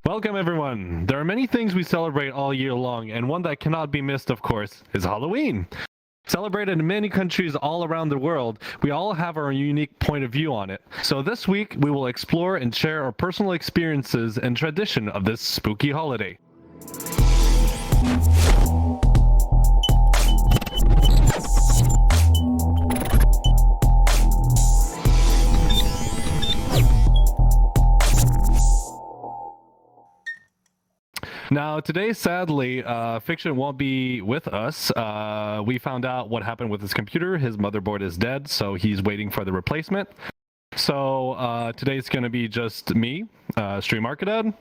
Welcome, everyone. There are many things we celebrate all year long, and one that cannot be missed, of course, is Halloween. Celebrated in many countries all around the world, we all have our unique point of view on it. So this week, we will explore and share our personal experiences and tradition of this spooky holiday. Now, today, sadly, Fiction won't be with us. We found out what happened with his computer. His motherboard is dead, so he's waiting for the replacement. So today's going to be just me, Stream ArcaDad.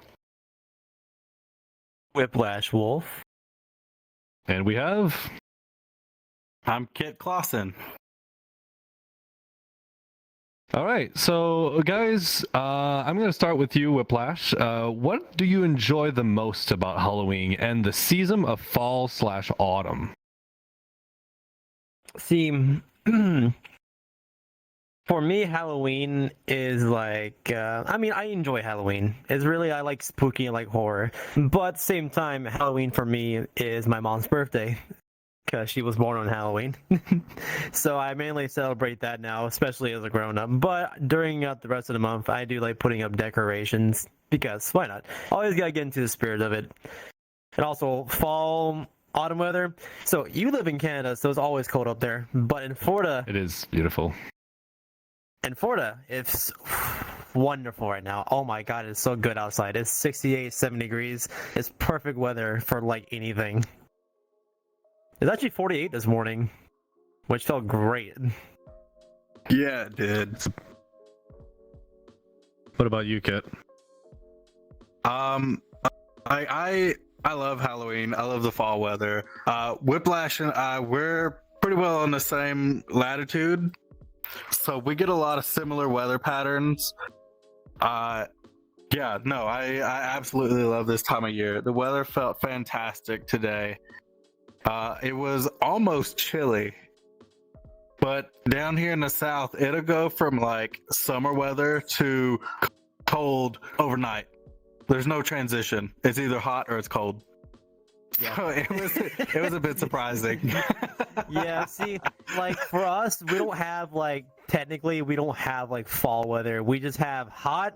Whiplash Wolf. And we have... I'm KitKlawson. All right, so guys, I'm going to start with you, Whiplash. What do you enjoy the most about Halloween and the season of fall/autumn? See, for me, Halloween is like, I enjoy Halloween. It's really, I like spooky and like horror. But at the same time, Halloween for me is my mom's birthday, because she was born on Halloween. So I mainly celebrate that now, especially as a grown-up. But during the rest of the month, I do like putting up decorations, because why not? Always gotta get into the spirit of it. And also, fall, autumn weather. So you live in Canada, so it's always cold up there. But in Forte... It is beautiful. In Forte, it's wonderful right now. Oh my god, it's so good outside. It's 68, 70 degrees. It's perfect weather for like anything. It's actually 48 this morning, which felt great. Yeah, it did. What about you, Kit? I love Halloween. I love the fall weather. Whiplash and I, we're pretty well on the same latitude, so we get a lot of similar weather patterns. I absolutely love this time of year. The weather felt fantastic today. It was almost chilly, but down here in the south, it'll go from like summer weather to cold overnight. There's no transition. It's either hot or it's cold. Yeah. So it was a bit surprising. Yeah, see, like for us, we don't have technically we don't have fall weather. We just have hot.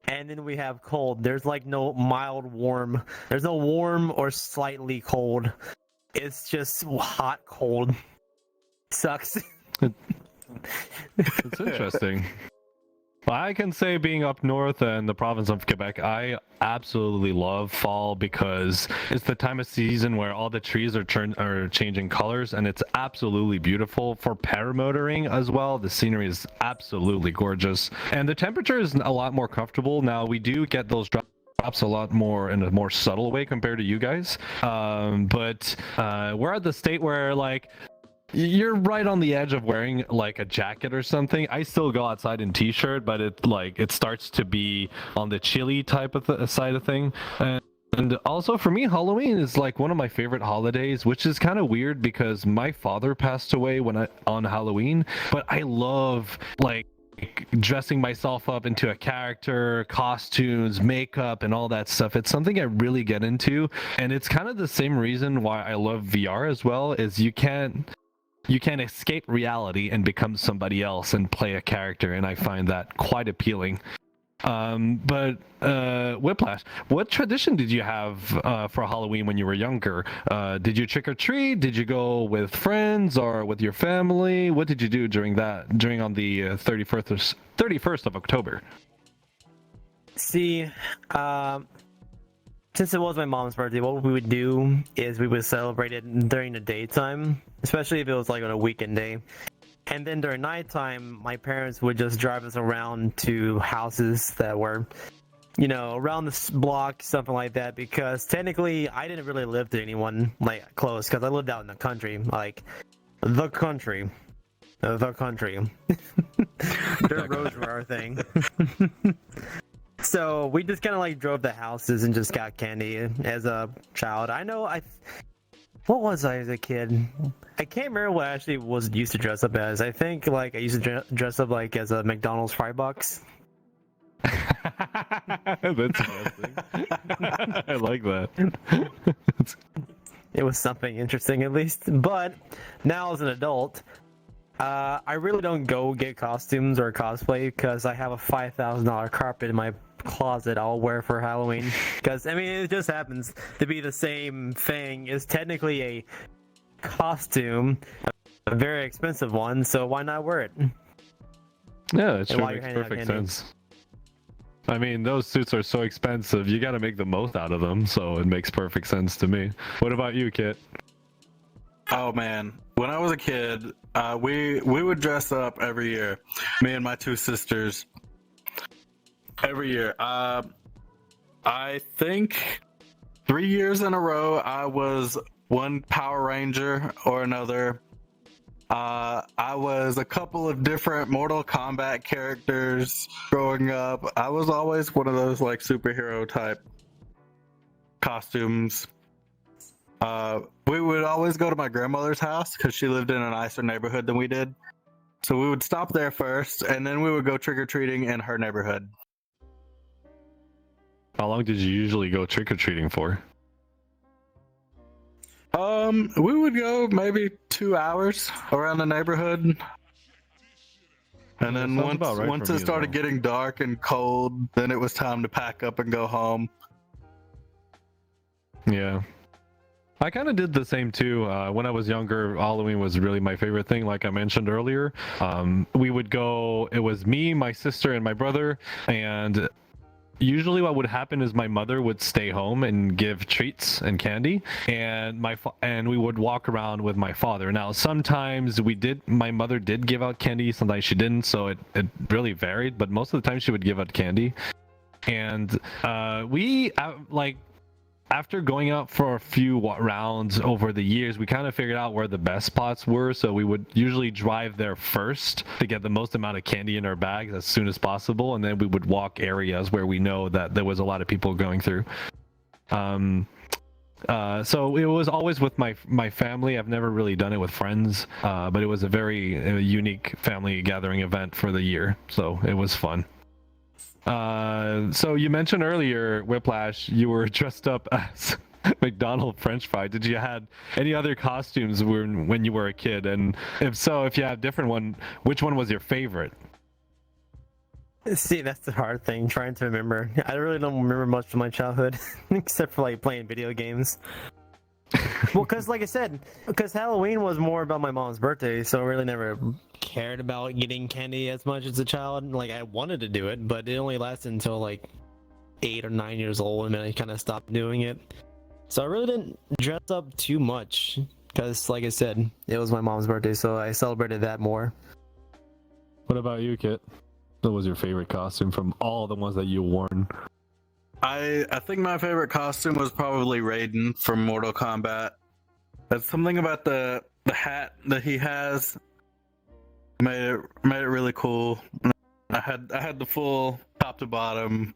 And then we have cold. There's like no mild warm. There's no warm or slightly cold. It's just hot, cold. Sucks. It's interesting. Well, I can say, being up north in the province of Quebec, I absolutely love fall because it's the time of season where all the trees are changing colors, and it's absolutely beautiful for paramotoring as well. The scenery is absolutely gorgeous, and the temperature is a lot more comfortable. Now, we do get those drops a lot more in a more subtle way compared to you guys, but we're at the state where you're right on the edge of wearing like a jacket or something. I still go outside in t-shirt, but it starts to be on the chilly type of side of thing. And also for me, Halloween is like one of my favorite holidays, which is kind of weird because my father passed away on Halloween, but I love dressing myself up into a character, costumes, makeup, and all that stuff. It's something I really get into, and it's kind of the same reason why I love VR as well. Is you can't escape reality and become somebody else and play a character, and I find that quite appealing. But Whiplash, what tradition did you have for Halloween when you were younger? Did you trick or treat? Did you go with friends or with your family? What did you do during on the 31st of October? See, since it was my mom's birthday, what we would do is we would celebrate it during the daytime, especially if it was like on a weekend day. And then during nighttime, my parents would just drive us around to houses that were, around this block, something like that. Because technically, I didn't really live to anyone close, because I lived out in the country, the country. Dirt roads were our thing. So we just kind of drove to houses and just got candy as a child. What was I as a kid? I can't remember what I actually was used to dress up as. I think I used to dress up as a McDonald's fry box. That's interesting. I like that. It was something interesting at least. But now as an adult, I really don't go get costumes or cosplay because I have a $5,000 carpet in my closet I'll wear for Halloween. Because I mean, it just happens to be the same thing. It's technically a costume, a very expensive one. So why not wear it? Yeah, it sure while you're makes handing out perfect candy. sense. I mean, those suits are so expensive. You got to make the most out of them, so it makes perfect sense to me. What about you, Kit? Oh man, when I was a kid, we would dress up every year. Me and my two sisters. Every year. I think 3 years in a row I was one Power Ranger or another. I was a couple of different Mortal Kombat characters growing up. I was always one of those like superhero type costumes. We would always go to my grandmother's house because she lived in a nicer neighborhood than we did. So we would stop there first, and then we would go trick-or-treating in her neighborhood. How long did you usually go trick-or-treating for? We would go maybe 2 hours around the neighborhood. And then sounds once about right once for it me as started well. getting dark and cold, then it was time to pack up and go home. Yeah. I kind of did the same too. When I was younger, Halloween was really my favorite thing, like I mentioned earlier. We would go, it was me, my sister, and my brother, and usually what would happen is my mother would stay home and give treats and candy, and we would walk around with my father. Now sometimes my mother did give out candy, sometimes she didn't, so it really varied, but most of the time she would give out candy. And after going out for a few rounds over the years, we kind of figured out where the best spots were. So we would usually drive there first to get the most amount of candy in our bags as soon as possible. And then we would walk areas where we know that there was a lot of people going through. So it was always with my family. I've never really done it with friends, but it was a very unique family gathering event for the year. So it was fun. So you mentioned earlier, Whiplash, you were dressed up as McDonald's French fry. Did you had any other costumes when you were a kid? And if so, if you have a different one, which one was your favorite? See, that's the hard thing, trying to remember. I really don't remember much of my childhood, except for like playing video games. Well, because like I said, because Halloween was more about my mom's birthday, so I really never cared about getting candy as much as a child. Like, I wanted to do it, but it only lasted until like 8 or 9 years old, and then I kind of stopped doing it. So I really didn't dress up too much, because like I said, it was my mom's birthday, so I celebrated that more. What about you, Kit? What was your favorite costume from all the ones that you worn? I think my favorite costume was probably Raiden from Mortal Kombat. That's something about the hat that he has made it really cool. I had the full top to bottom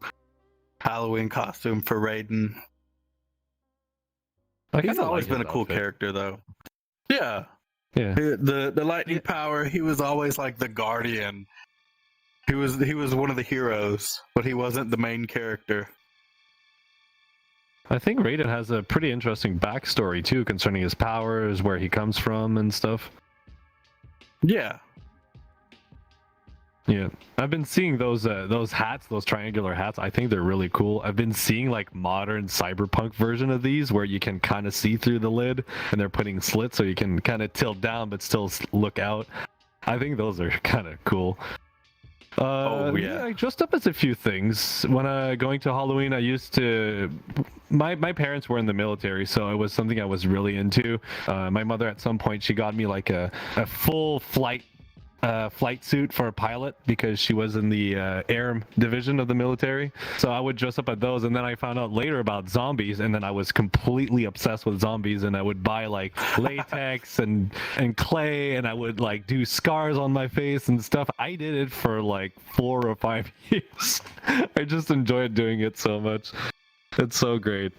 Halloween costume for Raiden. He's always been a cool character though. Yeah. Yeah. The lightning power, he was always like the guardian. He was one of the heroes, but he wasn't the main character. I think Raiden has a pretty interesting backstory too concerning his powers, where he comes from and stuff. Yeah. Yeah, I've been seeing those hats, those triangular hats. I think they're really cool. I've been seeing like modern cyberpunk version of these where you can kind of see through the lid, and they're putting slits so you can kind of tilt down but still look out. I think those are kind of cool. I dressed up as a few things. When going to Halloween, I used to. My parents were in the military, so it was something I was really into. My mother, at some point, she got me like a full flight suit for a pilot because she was in the air division of the military. So I would dress up at those, and then I found out later about zombies, and then I was completely obsessed with zombies, and I would buy like latex and clay, and I would like do scars on my face and stuff. I did it for like 4 or 5 years. I just enjoyed doing it so much. It's so great.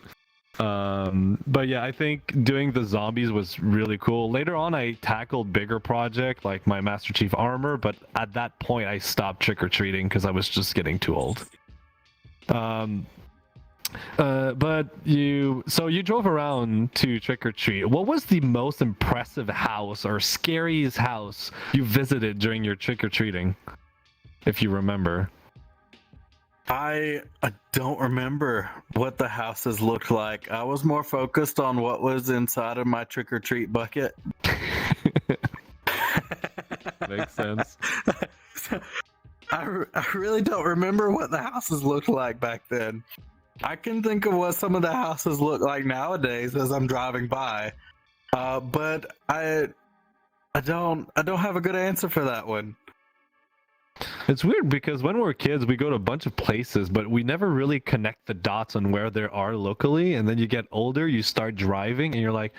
But yeah, I think doing the zombies was really cool. Later on, I tackled bigger project like my Master Chief armor, but at that point, I stopped trick-or-treating because I was just getting too old. But you drove around to trick or treat. What was the most impressive house or scariest house you visited during your trick or treating, if you remember? I don't remember what the houses looked like. I was more focused on what was inside of my trick or treat bucket. Makes sense. I really don't remember what the houses looked like back then. I can think of what some of the houses look like nowadays as I'm driving by, but I don't have a good answer for that one. It's weird because when we're kids, we go to a bunch of places, but we never really connect the dots on where there are locally. And then you get older, you start driving, and you're like,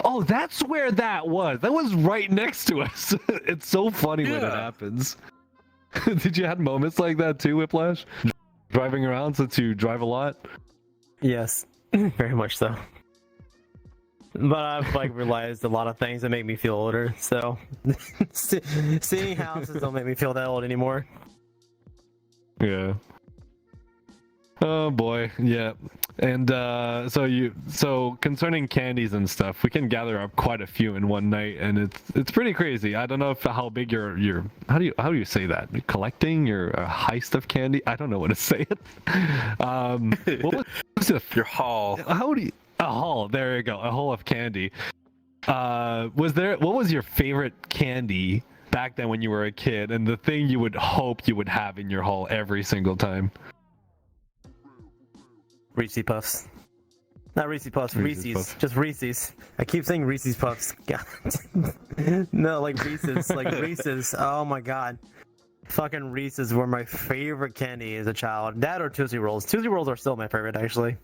"Oh, that's where that was. That was right next to us." It's so funny when it happens. Did you have moments like that too, Whiplash? Driving around since you drive a lot? Yes, very much so. But I've like realized a lot of things that make me feel older. So seeing houses don't make me feel that old anymore. Yeah. Oh boy, yeah. And so concerning candies and stuff, we can gather up quite a few in one night, and it's pretty crazy. I don't know how big your how do you say that? Collecting your heist of candy? I don't know what to say it. What was it? Your haul. How do you? A haul. There you go. A haul of candy. What was your favorite candy back then when you were a kid, and the thing you would hope you would have in your haul every single time? Reese's Puffs. Not Reese's Puffs, Reese's. Puffs. Just Reese's. I keep saying Reese's Puffs. God. No, like Reese's. Like Reese's. Oh my god. Fucking Reese's were my favorite candy as a child. That or Tootsie Rolls. Tootsie Rolls are still my favorite, actually.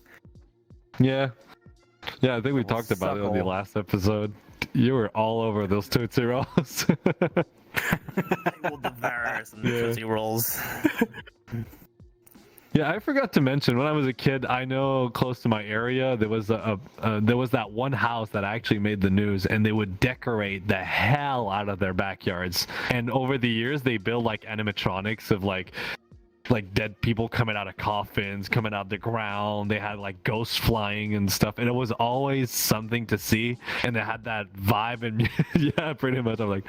Yeah. Yeah, I think we talked about it on the last episode. You were all over those Tootsie Rolls. I will devour some Tootsie Rolls. Yeah, I forgot to mention, when I was a kid, I know close to my area, there was there was that one house that actually made the news, and they would decorate the hell out of their backyards. And over the years, they build like animatronics of like dead people coming out of coffins, coming out of the ground. They had like ghosts flying and stuff, and it was always something to see. And it had that vibe, and yeah, pretty much. I'm like.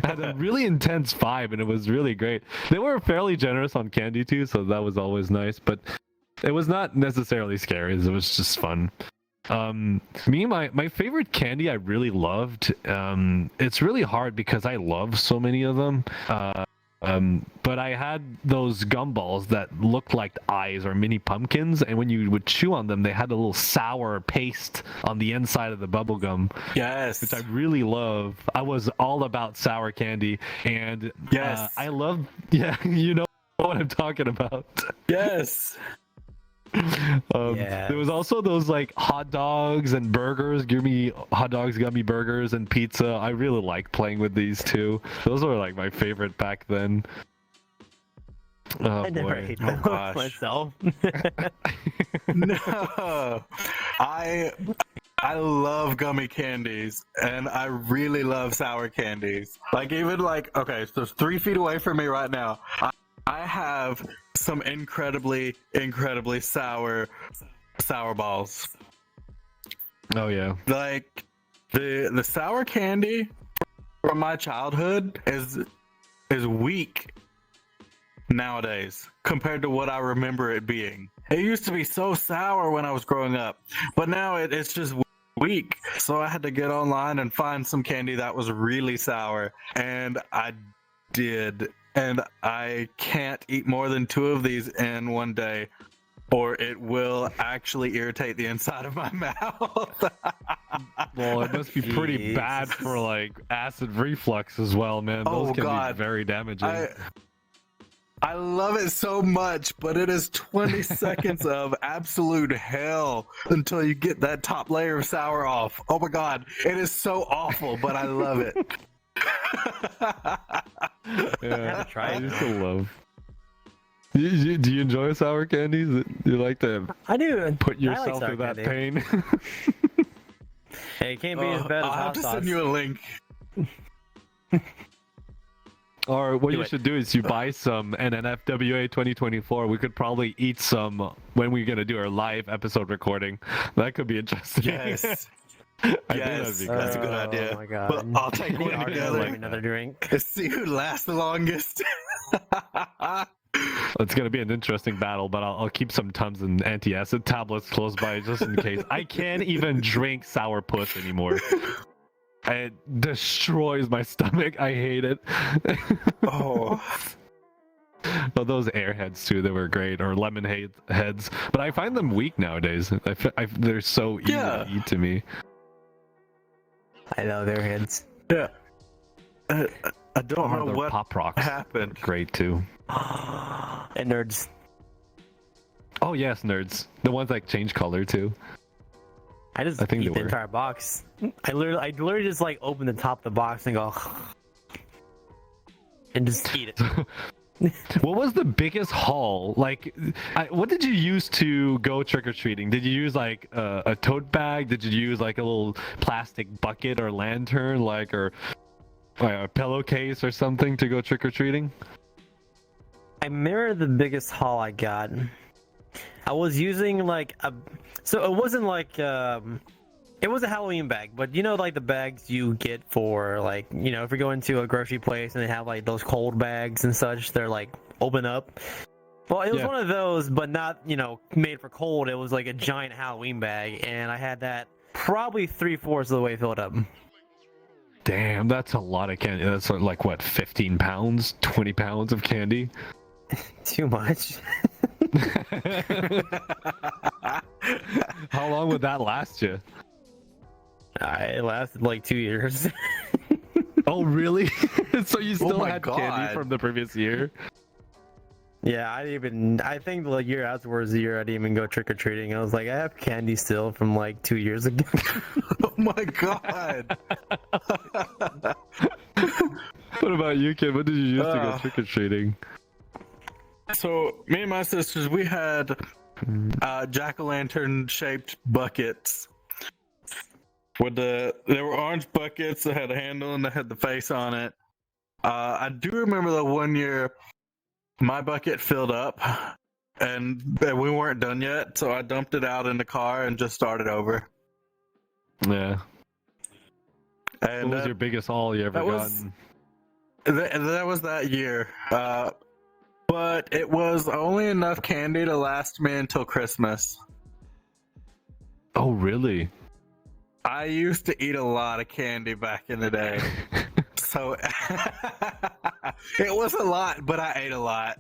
Had a really intense vibe, and it was really great. They were fairly generous on candy too, so that was always nice, but it was not necessarily scary. It was just fun. My favorite candy I really loved, it's really hard because I love so many of them, but I had those gumballs that looked like eyes or mini pumpkins, and when you would chew on them, they had a little sour paste on the inside of the bubble gum. Yes. Which I really love. I was all about sour candy, and yes, I love. Yeah, you know what I'm talking about. Yes. There was also those like hot dogs and burgers, gummy hot dogs, gummy burgers, and pizza. I really liked playing with these too. Those were like my favorite back then. Oh, I never boy. ate them myself. No, I love gummy candies, and I really love sour candies. Like even like okay, so 3 feet away from me right now, I have some incredibly sour balls. Oh yeah. Like the sour candy from my childhood is weak nowadays compared to what I remember it being. It used to be so sour when I was growing up, but now it's just weak. So I had to get online and find some candy that was really sour, and I did. And I can't eat more than 2 of these in one day, or it will actually irritate the inside of my mouth. Well, it must be pretty bad for like acid reflux as well, man. Those can be very damaging. I love it so much, but it is 20 seconds of absolute hell until you get that top layer of sour off. Oh my god, it is so awful, but I love it. Yeah, I used to love. Do you enjoy sour candies? Do you like to I do. put I like yourself sour through that candy. pain? Hey, it can't be as bad as I'll have hot to sauce. send you a link. Or what Do you it. should do is you buy some, and then FWA 2024, we could probably eat some when we're gonna do our live episode recording. That could be interesting. Yes. I think Yes, that'd be that's a great. good idea. Oh my god. But I'll take one Arca, together. like another drink. Let's see who lasts the longest. It's gonna be an interesting battle, but I'll keep some Tums and anti-acid tablets close by just in case. I can't even drink sourpuss anymore. It destroys my stomach. I hate it. Oh. Well, those airheads too, they were great, or lemon heads. But I find them weak nowadays. They're so easy to eat to me. I know their heads. Yeah. I don't know Or the what pop rocks. happened. Great too. And nerds. Oh yes, nerds. The ones that change color too. I just I think eat they the were. entire box. I literally just like open the top of the box and go and just eat it. What was the biggest haul? Like, what did you use to go trick or treating? Did you use like a tote bag? Did you use like a little plastic bucket or lantern, or a pillowcase or something to go trick or treating? I remember the biggest haul I got. I was using like so it wasn't like it was a Halloween bag, but you know, like the bags you get for like, you know, if you go into a grocery place and they have like those cold bags and such, they're like open up. Well, it was Yeah. one of those, but not, you know, made for cold. It was like a giant Halloween bag, and I had that probably 3/4 of the way filled up. Damn, that's a lot of candy. That's like what, 15 pounds, 20 pounds of candy? Too much. How long would that last you? It lasted like 2 years. Oh, really? So you still my had God. candy from the previous year? Yeah, I think the year afterwards, the year I didn't even go trick or treating. I was like, I have candy still from like 2 years ago. Oh my god. What about you, kid? What did you use to go trick or treating? So me and my sisters, we had jack-o'-lantern shaped buckets. They were orange buckets that had a handle and they had the face on it. I do remember the one year my bucket filled up and we weren't done yet, so I dumped it out in the car and just started over. Yeah. And What was your biggest haul you ever that was- gotten? that was that year. But it was only enough candy to last me until Christmas. Oh, really? I used to eat a lot of candy back in the day. So it was a lot, but I ate a lot.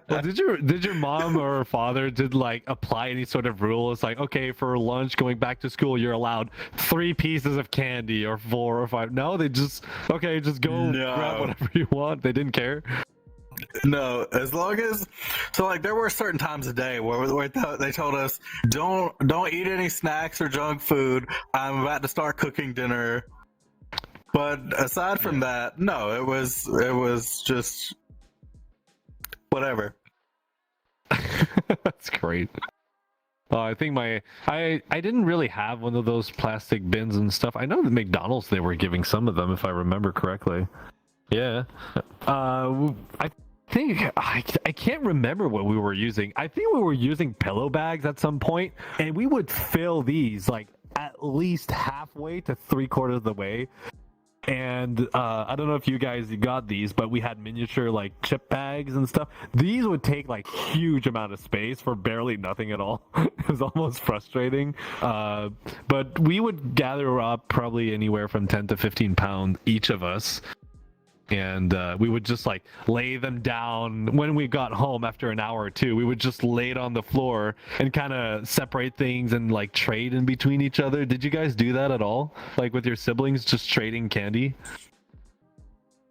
Well, did your mom or father like apply any sort of rule? It's like, okay, for lunch going back to school, you're allowed 3 pieces of candy or 4 or 5. No, they just go grab whatever you want. They didn't care. No, as long as there were certain times a day where they told us don't eat any snacks or junk food. I'm about to start cooking dinner. But aside from that, no, it was just whatever. That's great. I think I didn't really have one of those plastic bins and stuff. I know that McDonald's, they were giving some of them, if I remember correctly. Yeah. I think I can't remember what we were using. I think we were using pillow bags at some point, and we would fill these like at least halfway to 3/4 of the way. And I don't know if you guys got these, but we had miniature like chip bags and stuff. These would take like huge amount of space for barely nothing at all. It was almost frustrating. But we would gather up probably anywhere from 10 to 15 pounds each of us. And we would just like lay them down when we got home after an hour or two. We would just lay it on the floor and kind of separate things and like trade in between each other. Did you guys do that at all? Like with your siblings, just trading candy?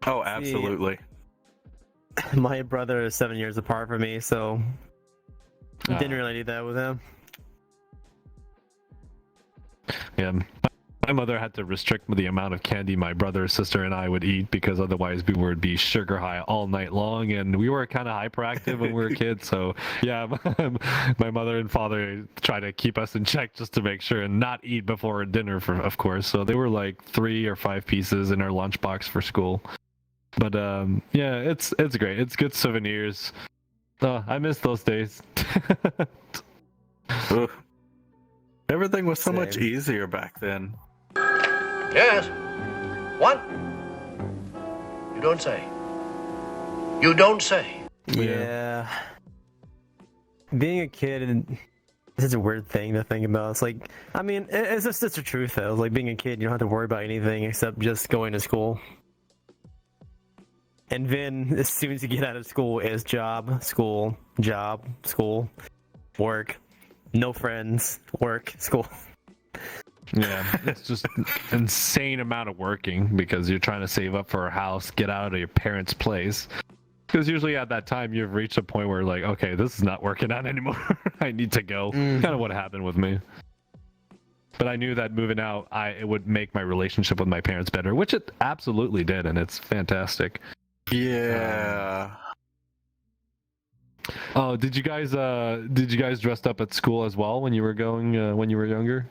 Oh, absolutely. My brother is 7 years apart from me, so didn't really do that with him. Yeah. my mother had to restrict the amount of candy my brother, sister, and I would eat because otherwise we would be sugar high all night long, and we were kind of hyperactive when we were kids. So yeah, my mother and father tried to keep us in check just to make sure and not eat before dinner, of course. So they were like 3 or 5 pieces in our lunchbox for school. But yeah, it's great. It's good souvenirs. Oh, I miss those days. Everything was so much Same. easier back then. Yes. What? You don't say. You don't say. Yeah. Being a kid is a weird thing to think about. It's like, I mean, it's just the truth though. Like being a kid, you don't have to worry about anything except just going to school. And then as soon as you get out of school, it's job, school, work, no friends, work, school. Yeah, it's just insane amount of working because you're trying to save up for a house, get out of your parents' place. Because usually at that time you've reached a point where like, okay, this is not working out anymore. I need to go. Kind of what happened with me. But I knew that moving out, it would make my relationship with my parents better, which it absolutely did, and it's fantastic. Yeah. Oh, did you guys dress up at school as well when you were going when you were younger?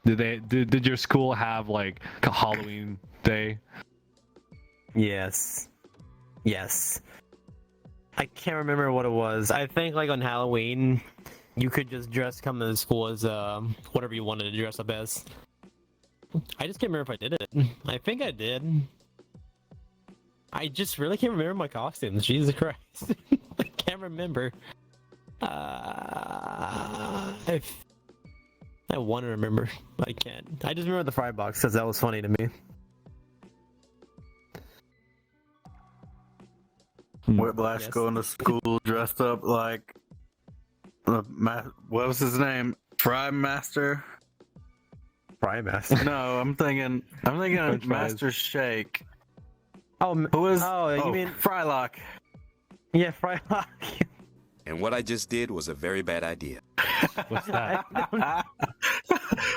Did your school have like a Halloween day? Yes. I can't remember what it was. I think like on Halloween, you could just come to school as whatever you wanted to dress up as. I just can't remember if I did it. I think I did. I just really can't remember my costumes. Jesus Christ. I can't remember. I want to remember, but I can't. I just remember the fry box because that was funny to me. Whiplash Yes. going to school dressed up like what was his name? Fry Master? Fry master. No, I'm thinking French of fries. Master Shake. Oh, Who is? you mean Frylock? yeah, fry lock. And what I just did was a very bad idea. What's that? Oh my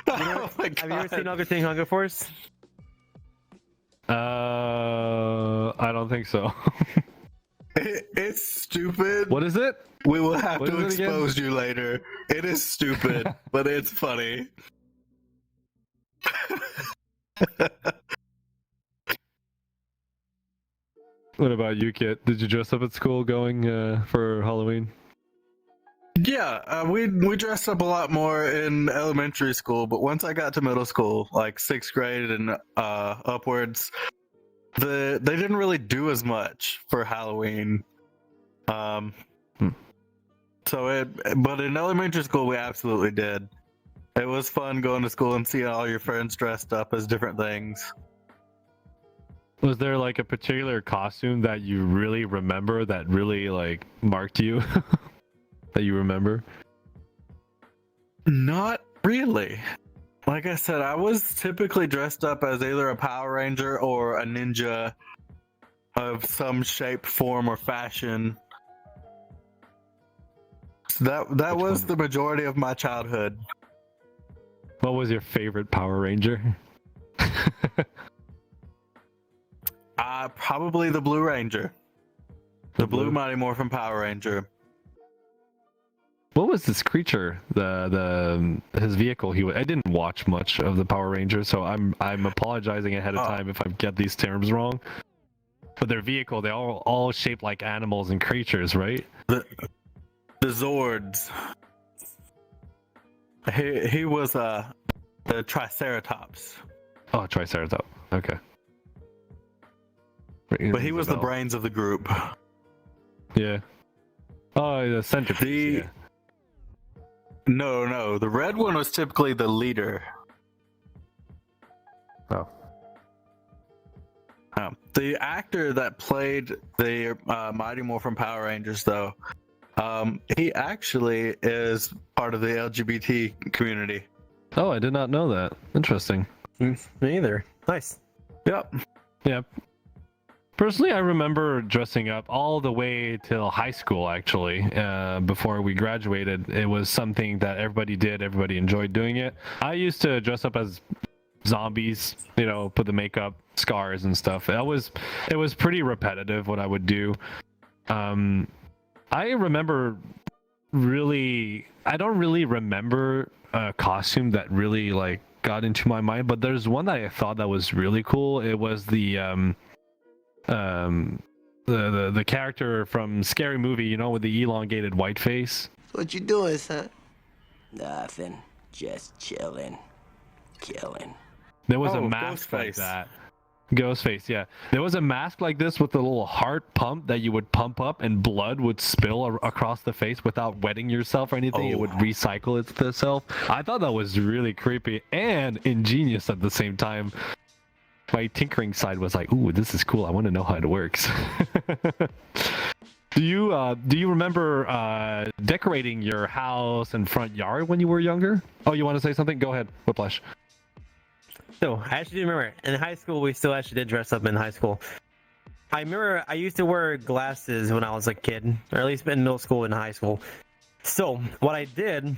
Have you ever seen God. Hunger Thing Hunger Force? I don't think so. It's stupid. What is it? We will have What to is it again? expose you later. It is stupid, but it's funny. What about you, Kit? Did you dress up at school going for Halloween? Yeah, we dressed up a lot more in elementary school, but once I got to middle school, like 6th grade and upwards, they didn't really do as much for Halloween. But in elementary school we absolutely did. It was fun going to school and seeing all your friends dressed up as different things. Was there like a particular costume that you really remember that really like marked you? That you remember? Not really. Like I said, I was typically dressed up as either a Power Ranger or a ninja of some shape, form, or fashion. So that Which was one? the majority of my childhood. What was your favorite Power Ranger? Probably the Blue Ranger. The Blue Mighty Morphin Power Ranger. What was this creature? His vehicle. I didn't watch much of the Power Rangers, so I'm apologizing ahead of time if I get these terms wrong. But their vehicle, they all shaped like animals and creatures, right? The Zords. He was the Triceratops. Oh, Triceratops. Okay. But he was the brains of the group. Yeah. Oh, the centipede. No, the red one was typically the leader. Oh. The actor that played the Mighty Morphin Power Rangers, though, he actually is part of the LGBT community. Oh, I did not know that. Interesting. Me either. Nice. Yep. Yeah. Personally, I remember dressing up all the way till high school, actually. Before we graduated, it was something that everybody did. Everybody enjoyed doing it. I used to dress up as zombies, put the makeup, scars and stuff. It was pretty repetitive what I would do. I remember I don't really remember a costume that really like got into my mind, but there's one that I thought that was really cool. It was the character from Scary Movie, with the elongated white face. What you doing, son? Nothing. Just chilling. Killing. There was a mask like that. Ghostface, yeah. There was a mask like this with a little heart pump that you would pump up and blood would spill across the face without wetting yourself or anything. It would recycle itself. I thought that was really creepy and ingenious at the same time. My tinkering side was like, ooh, this is cool. I want to know how it works. Do you remember decorating your house and front yard when you were younger? Oh, you want to say something? Go ahead, Whiplash. So, I actually do remember, in high school, we still actually did dress up in high school. I remember I used to wear glasses when I was a kid, or at least in middle school and high school. So, what I did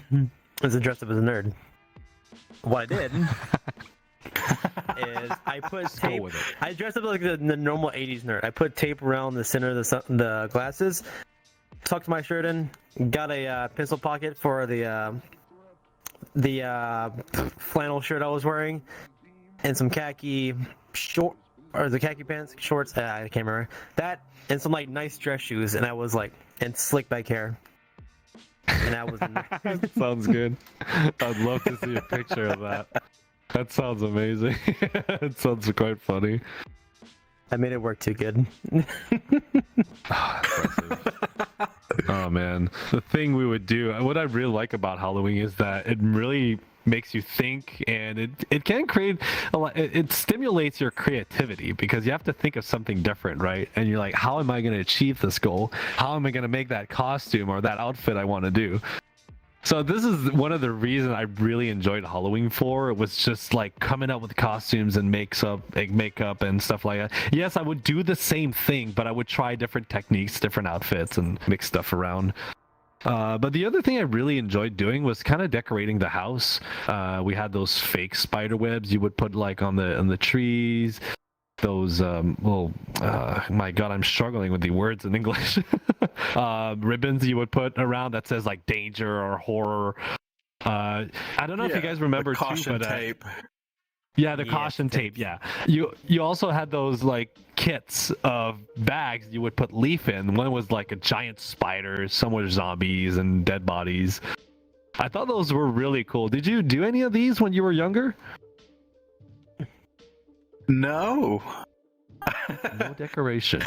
was to dress up as a nerd. What I did is I put tape. I dressed up like the normal 80s nerd. I put tape around the center of the glasses, tucked my shirt in, got a pencil pocket for the flannel shirt I was wearing, and some khaki khaki pants, shorts. I can't remember that, and some like nice dress shoes, and I was like, and slick back hair. And I was. Sounds good. I'd love to see a picture of that. That sounds amazing. It sounds quite funny. I made it work too good. Oh man, the thing we would do, what I really like about Halloween is that it really makes you think, and it can create a lot. It stimulates your creativity because you have to think of something different, right? And you're like, how am I going to achieve this goal? How am I going to make that costume or that outfit I want to do? So this is one of the reasons I really enjoyed Halloween for. It was just like coming up with costumes and makeup and stuff like that. Yes, I would do the same thing, but I would try different techniques, different outfits, and mix stuff around. But the other thing I really enjoyed doing was kind of decorating the house. We had those fake spider webs you would put like on the trees. Those my god, I'm struggling with the words in English. Ribbons you would put around that says like danger or horror. I don't know if you guys remember caution too, but tape. Yeah, the caution tape. Yeah, you also had those like kits of bags you would put leaf in. One was like a giant spider, some were zombies and dead bodies. I thought those were really cool. Did you do any of these when you were younger? No. No decoration.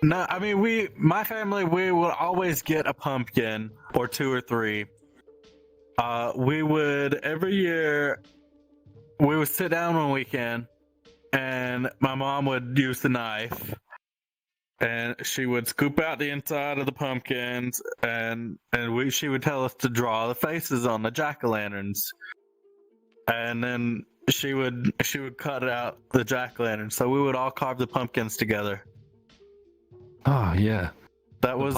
No, I mean my family, we would always get a pumpkin or two or three. We would every year we would sit down one weekend and my mom would use the knife and she would scoop out the inside of the pumpkins and she would tell us to draw the faces on the jack-o'-lanterns. And then she would cut out the jack-o'-lantern, so we would all carve the pumpkins together. Oh yeah, that was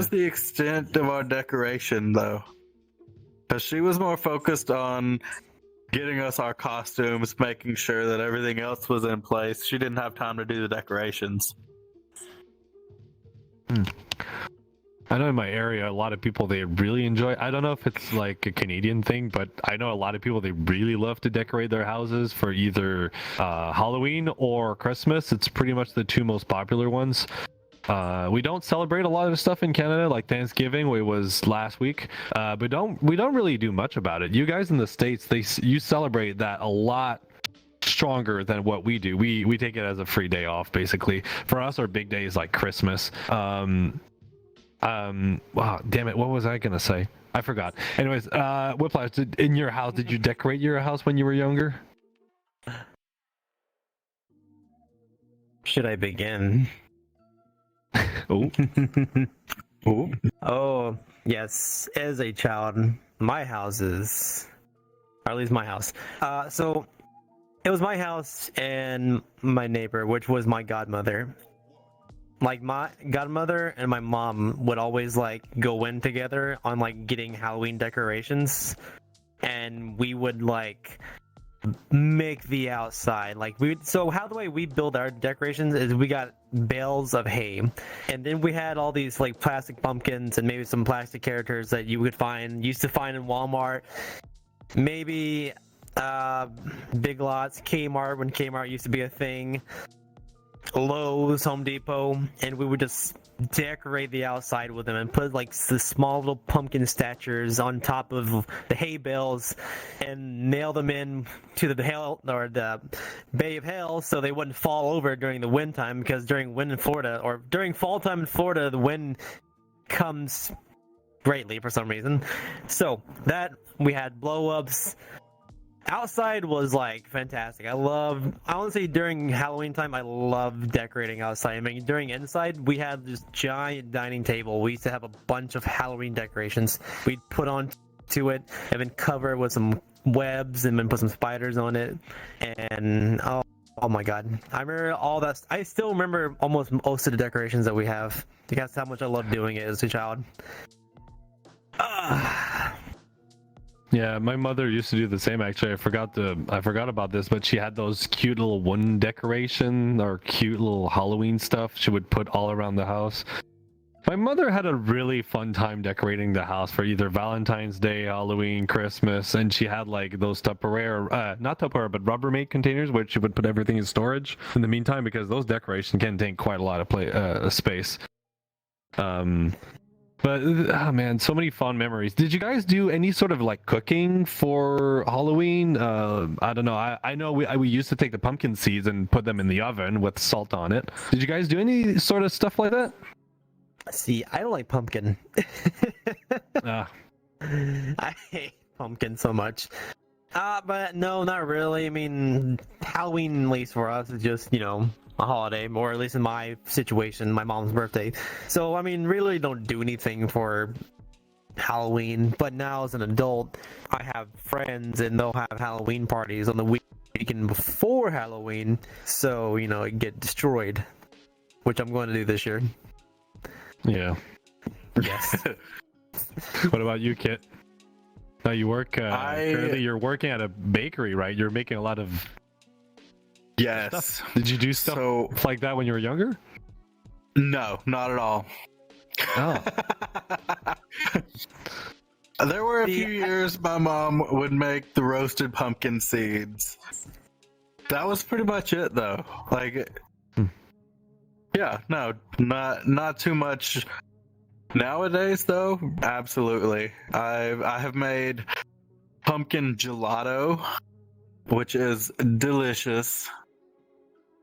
the extent of our decoration, though, because she was more focused on getting us our costumes, making sure that everything else was in place. She didn't have time to do the decorations. I know in my area, a lot of people, they really enjoy. I don't know if it's like a Canadian thing, but I know a lot of people, they really love to decorate their houses for either Halloween or Christmas. It's pretty much the two most popular ones. We don't celebrate a lot of stuff in Canada, like Thanksgiving. It was last week, but we don't really do much about it. You guys in the States, you celebrate that a lot stronger than what we do. We take it as a free day off, basically. For us, our big day is like Christmas. Wow, damn it, what was I gonna say? I forgot. Anyways, Whiplash, in your house, did you decorate your house when you were younger? Should I begin? Oh. Oh, yes. As a child, my houses, or at least my house. So it was my house and my neighbor, which was my godmother. Like my godmother and my mom would always like go in together on like getting Halloween decorations. and we would like make the outside so how the way we build our decorations is we got bales of hay, and then we had all these like plastic pumpkins and maybe some plastic characters that you used to find in Walmart, maybe Big Lots, Kmart when Kmart used to be a thing, Lowe's, Home Depot, and we would just decorate the outside with them and put like the small little pumpkin statues on top of the hay bales and nail them in to the hail or the Bay of Hail so they wouldn't fall over during the wind time, because during wind in Florida or during fall time in Florida the wind comes greatly for some reason. So that we had blow-ups. Outside was like fantastic. Honestly, during Halloween time, I love decorating outside. I mean, during inside, we had this giant dining table. We used to have a bunch of Halloween decorations. We'd put on to it and then cover it with some webs and then put some spiders on it. And oh my god, I remember all that. I still remember almost most of the decorations that we have. That's how much I loved doing it as a child. Yeah, my mother used to do the same. Actually, I forgot about this, but she had those cute little wooden decoration or cute little Halloween stuff she would put all around the house. My mother had a really fun time decorating the house for either Valentine's Day, Halloween, Christmas, and she had like those Tupperware, not Tupperware, but Rubbermaid containers where she would put everything in storage in the meantime, because those decorations can take quite a lot of space. But oh man, so many fond memories. Did you guys do any sort of like cooking for Halloween? I don't know. I know we used to take the pumpkin seeds and put them in the oven with salt on it. Did you guys do any sort of stuff like that? See, I don't like pumpkin. I hate pumpkin so much. But no, not really. I mean, Halloween, at least for us, is just, a holiday, or at least in my situation, my mom's birthday. So, I mean, really don't do anything for Halloween. But now as an adult, I have friends and they'll have Halloween parties on the weekend before Halloween. So, it get destroyed, which I'm going to do this year. Yeah. Yes. What about you, Kit? Now you work, currently you're working at a bakery, right? You're making a lot of Yes. stuff. Did you do stuff like that when you were younger? No, not at all. Oh. There were a few years my mom would make the roasted pumpkin seeds. That was pretty much it, though. Like, yeah, no, not too much. Nowadays, though, absolutely. I have made pumpkin gelato, which is delicious.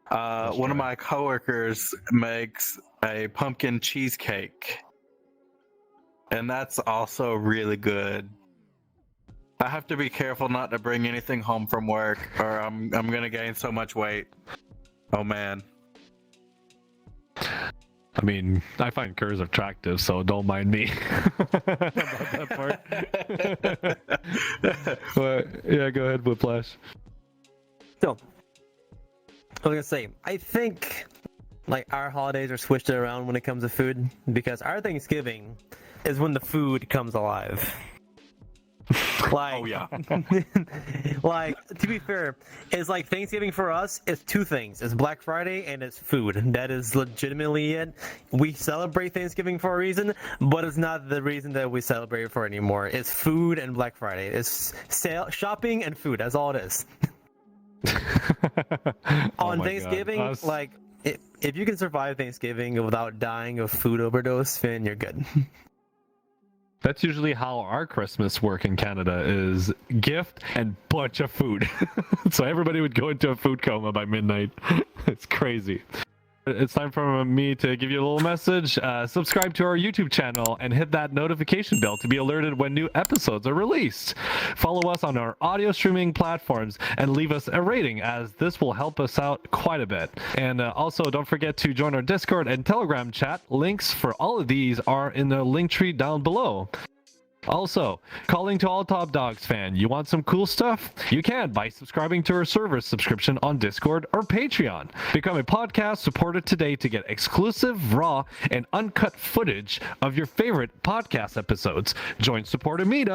One of my coworkers makes a pumpkin cheesecake, and that's also really good. I have to be careful not to bring anything home from work, or I'm gonna gain so much weight. Oh man. I mean, I find curs attractive, so don't mind me about that part. But yeah, go ahead, Whiplash. So, I was gonna say, I think like our holidays are switched around when it comes to food, because our Thanksgiving is when the food comes alive. Like, Oh yeah. like, to be fair, it's like Thanksgiving for us is two things. It's Black Friday and it's food. That is legitimately it. We celebrate Thanksgiving for a reason, but it's not the reason that we celebrate it for anymore. It's food and Black Friday. It's shopping and food. That's all it is. On Thanksgiving, like, if you can survive Thanksgiving without dying of food overdose, then you're good. That's usually how our Christmas work in Canada is: gift and bunch of food. So everybody would go into a food coma by midnight. It's crazy. It's time for me to give you a little message. Subscribe to our YouTube channel and hit that notification bell to be alerted when new episodes are released. Follow us on our audio streaming platforms and leave us a rating, as this will help us out quite a bit. And also, don't forget to join our Discord and Telegram chat. Links for all of these are in the link tree down below. Also, calling to all Top Dogs fan, you want some cool stuff? You can by subscribing to our server subscription on Discord or Patreon. Become a podcast supporter today to get exclusive, raw, and uncut footage of your favorite podcast episodes. Join supporter meetup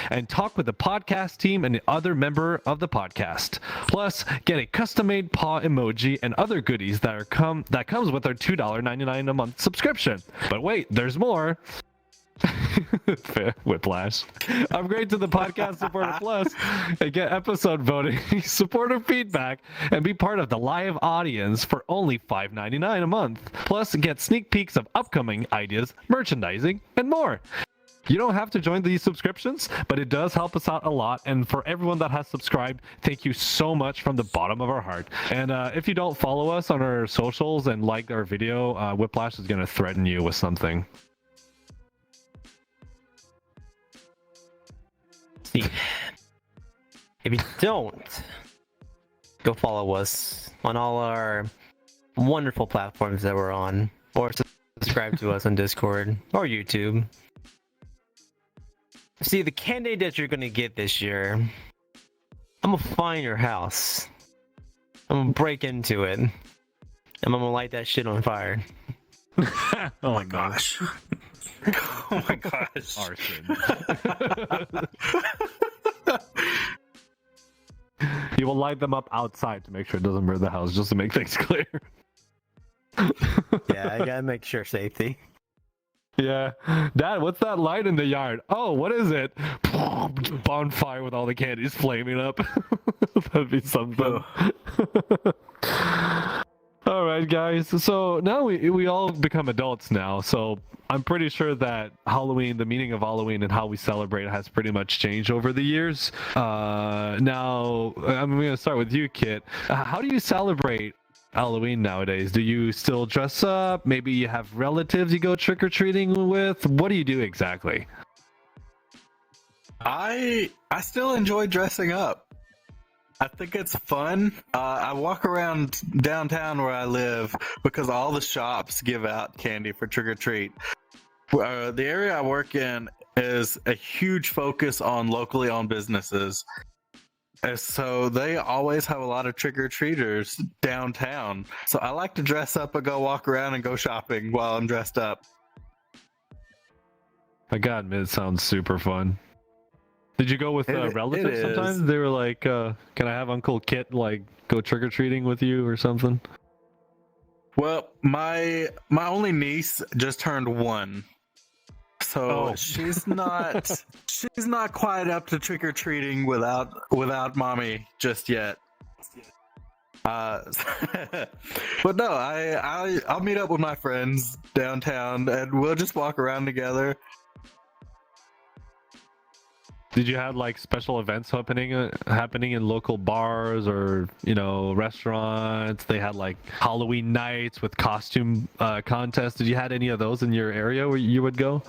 and talk with the podcast team and the other member of the podcast. Plus, get a custom-made paw emoji and other goodies that comes with our $2.99 a month subscription. But wait, there's more. Whiplash. Upgrade to the Podcast Supporter Plus and get episode voting, supporter feedback, and be part of the live audience for only $5.99 a month. Plus, get sneak peeks of upcoming ideas, merchandising, and more. You don't have to join these subscriptions, but it does help us out a lot. And for everyone that has subscribed, thank you so much from the bottom of our heart. And if you don't follow us on our socials and like our video, Whiplash is going to threaten you with something. See, if you don't, go follow us on all our wonderful platforms that we're on, or subscribe to us on Discord or YouTube. See, the candy that you're gonna get this year, I'm gonna find your house. I'm gonna break into it, and I'm gonna light that shit on fire. Oh my gosh. Oh my gosh. Arson. You will light them up outside to make sure it doesn't burn the house, just to make things clear. Yeah, I gotta make sure safety. Yeah. Dad, what's that light in the yard? Oh, what is it? Bonfire with all the candies flaming up. That'd be something. All right, guys. So now we all become adults now. So I'm pretty sure that Halloween, the meaning of Halloween and how we celebrate it has pretty much changed over the years. Now, I'm going to start with you, Kit. How do you celebrate Halloween nowadays? Do you still dress up? Maybe you have relatives you go trick-or-treating with? What do you do exactly? I still enjoy dressing up. I think it's fun. I walk around downtown where I live because all the shops give out candy for trick-or-treat. The area I work in is a huge focus on locally owned businesses. And so they always have a lot of trick-or-treaters downtown. So I like to dress up and go walk around and go shopping while I'm dressed up. I gotta admit, it sounds super fun. Did you go with relatives sometimes? They were like, can I have Uncle Kit like go trick-or-treating with you or something? Well, my only niece just turned 1. So she's not quite up to trick-or-treating without mommy just yet. But no, I'll meet up with my friends downtown and we'll just walk around together. Did you have like special events happening in local bars or restaurants? They had like Halloween nights with costume contests. Did you had any of those in your area where you would go?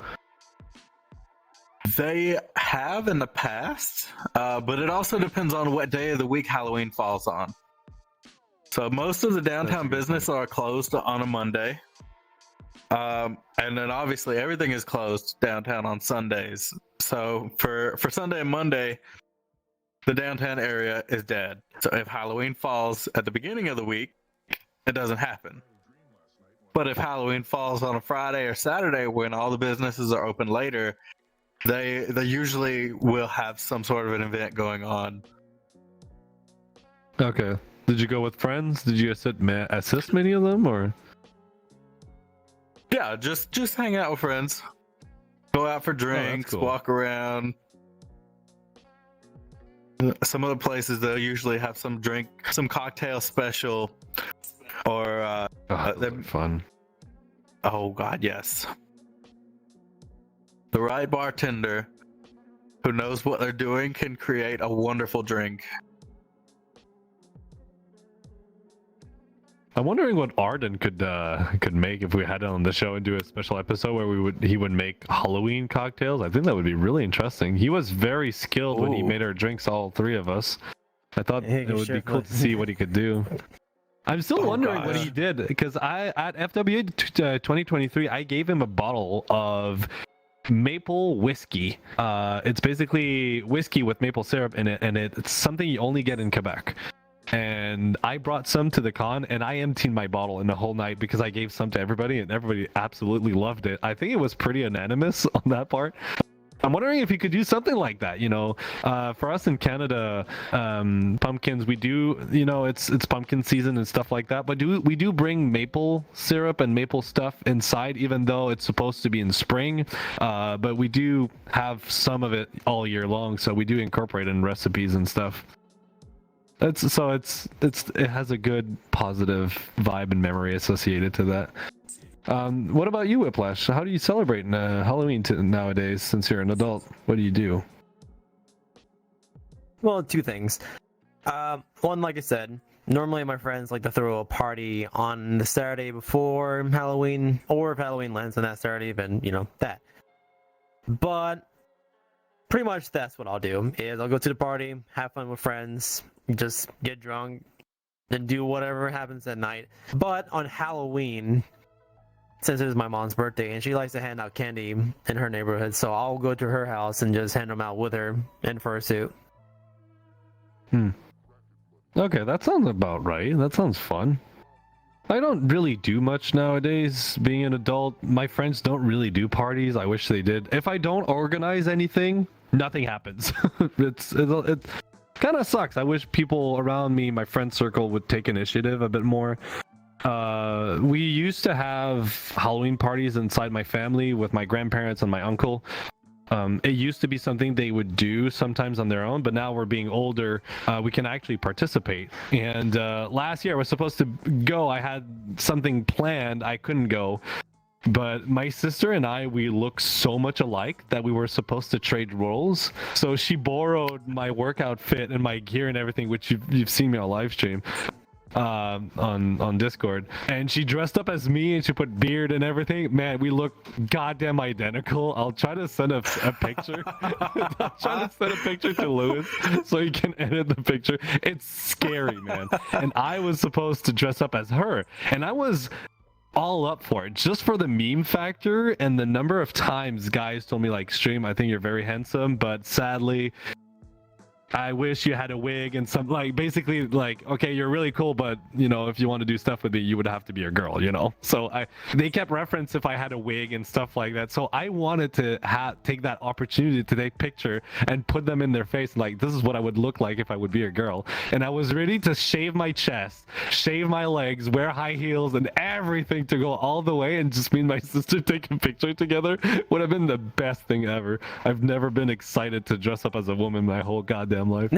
They have in the past, but it also depends on what day of the week Halloween falls on. So most of the downtown business are closed on a Monday. And then obviously everything is closed downtown on Sundays. So for Sunday and Monday, the downtown area is dead. So if Halloween falls at the beginning of the week, it doesn't happen. But if Halloween falls on a Friday or Saturday when all the businesses are open later, they usually will have some sort of an event going on. Okay. Did you go with friends? Did you assist many of them or? Yeah, just hang out with friends. Go out for drinks, cool. Walk around. Some of the places they'll usually have some cocktail special, or fun. Oh God, yes. The right bartender who knows what they're doing can create a wonderful drink. I'm wondering what Arden could make if we had it on the show and do a special episode where he would make Halloween cocktails. I think that would be really interesting. He was very skilled when he made our drinks, all three of us. I thought it would be cool to see what he could do. I'm still wondering what he did because at FWA 2023 I gave him a bottle of maple whiskey. It's basically whiskey with maple syrup in it, and it's something you only get in Quebec. And I brought some to the con and I emptied my bottle in the whole night because I gave some to everybody and everybody absolutely loved it. I think it was pretty unanimous on that part. I'm wondering if you could do something like that. For us in Canada, pumpkins, we do, it's pumpkin season and stuff like that. But we do bring maple syrup and maple stuff inside, even though it's supposed to be in spring. But we do have some of it all year long, so we do incorporate it in recipes and stuff. It has a good positive vibe and memory associated to that. What about you, Whiplash? How do you celebrate Halloween nowadays since you're an adult? What do you do? Well, two things. One, like I said, normally my friends like to throw a party on the Saturday before Halloween, or if Halloween lands on that Saturday, then that. But pretty much that's what I'll do. Is I'll go to the party, have fun with friends, just get drunk, and do whatever happens at night. But on Halloween, since it is my mom's birthday and she likes to hand out candy in her neighborhood, so I'll go to her house and just hand them out with her in fursuit. Okay, that sounds about right. That sounds fun. I don't really do much nowadays. Being an adult, my friends don't really do parties. I wish they did. If I don't organize anything, nothing happens. It kind of sucks. I wish people around me, my friend circle, would take initiative a bit more. We used to have Halloween parties inside my family with my grandparents and my uncle. It used to be something they would do sometimes on their own, but now we're being older, we can actually participate. And last year I was supposed to go. I had something planned. I couldn't go. But my sister and we look so much alike that we were supposed to trade roles. So she borrowed my work outfit and my gear and everything, which you've seen me on live stream. On Discord, and she dressed up as me and she put beard and everything. Man, we look goddamn identical. I'll try to send a picture. I'll try to send a picture to Lewis so he can edit the picture. It's scary, man. And I was supposed to dress up as her, and I was all up for it just for the meme factor and the number of times guys told me, like, stream, I think you're very handsome, but sadly I wish you had a wig and some, like, basically, like, okay, you're really cool, but if you want to do stuff with me, you would have to be a girl, So they kept reference if I had a wig and stuff like that. So I wanted to take that opportunity to take picture and put them in their face, like, this is what I would look like if I would be a girl. And I was ready to shave my chest, shave my legs, wear high heels and everything to go all the way, and just me and my sister take a picture together. Would have been the best thing ever. I've never been excited to dress up as a woman my whole goddamn life,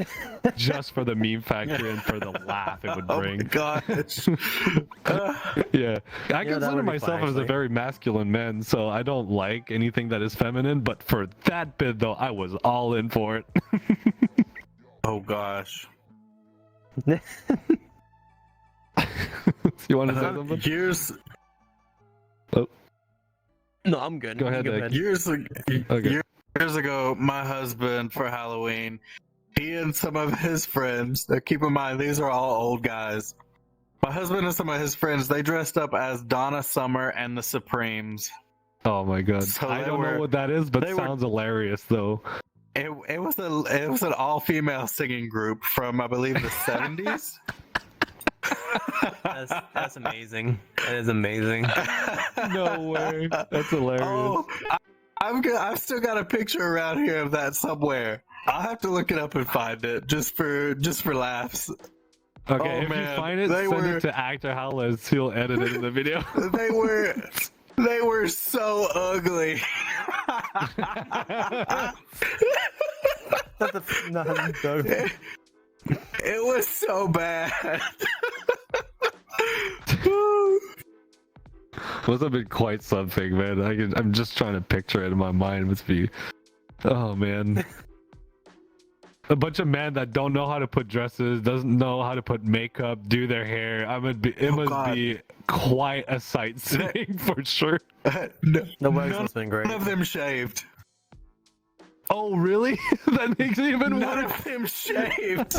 just for the meme factor and for the laugh it would bring. Oh my gosh. Yeah, I consider myself as a very masculine man, so I don't like anything that is feminine, but for that bit though, I was all in for it. Oh gosh. You want to say something? No, I'm good. Go ahead, Nick. Years ago, my husband, for Halloween, he and some of his friends, keep in mind, these are all old guys. My husband and some of his friends, they dressed up as Donna Summer and the Supremes. Oh my god. So I don't know what that is, but it sounds hilarious though. It was an all-female singing group from, I believe, the 70s. That's amazing. That is amazing. No way. That's hilarious. Oh, I've still got a picture around here of that somewhere. I'll have to look it up and find it just for laughs. Okay, if you find it, send it to actor Howlez. He'll edit it in the video. They were so ugly. It was so bad. Must have been quite something, man. I'm just trying to picture it in my mind. It must be, oh man. A bunch of men that don't know how to put dresses, doesn't know how to put makeup, do their hair. It must be quite a sight seeing for sure. Nobody's been great. None of them shaved. Oh really? That makes it even worse. None of them shaved.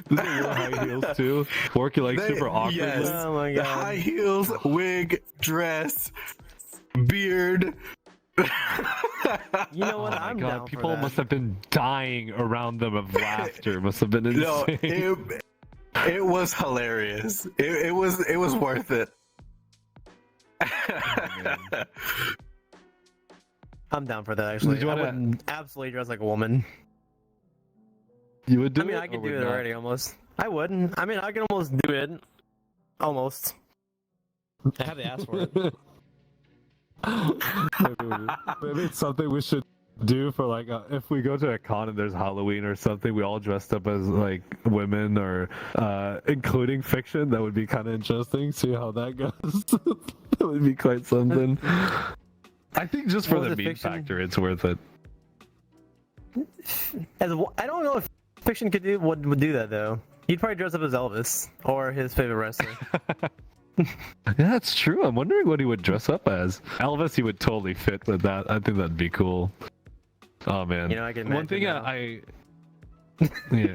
Does it wear high heels too? Work you like super awkwardly? Yes. Oh my The god. high heels, wig, dress, beard. You know what? Oh my I'm god, down people for that. must have been dying around them of laughter. Must have been insane. No, it was hilarious. It was worth it. I'm down for that actually. You I wanna- would absolutely dress like a woman. You would do I mean, it? I or could would do it not? already almost. I wouldn't. I mean, I can almost do it. Almost. I have to ask for it. Maybe it's something we should do for like if we go to a con and there's Halloween or something, we all dressed up as like women or including fiction. That would be kind of interesting. See how that goes. That would be quite something. I think just for What was the it, meme fiction? factor, it's worth it. I don't know if fiction would do that though. He'd probably dress up as Elvis or his favorite wrestler. Yeah, that's true. I'm wondering what he would dress up as. Elvis, he would totally fit with that. I think that'd be cool. Oh man. You know, I can One thing imagine yeah.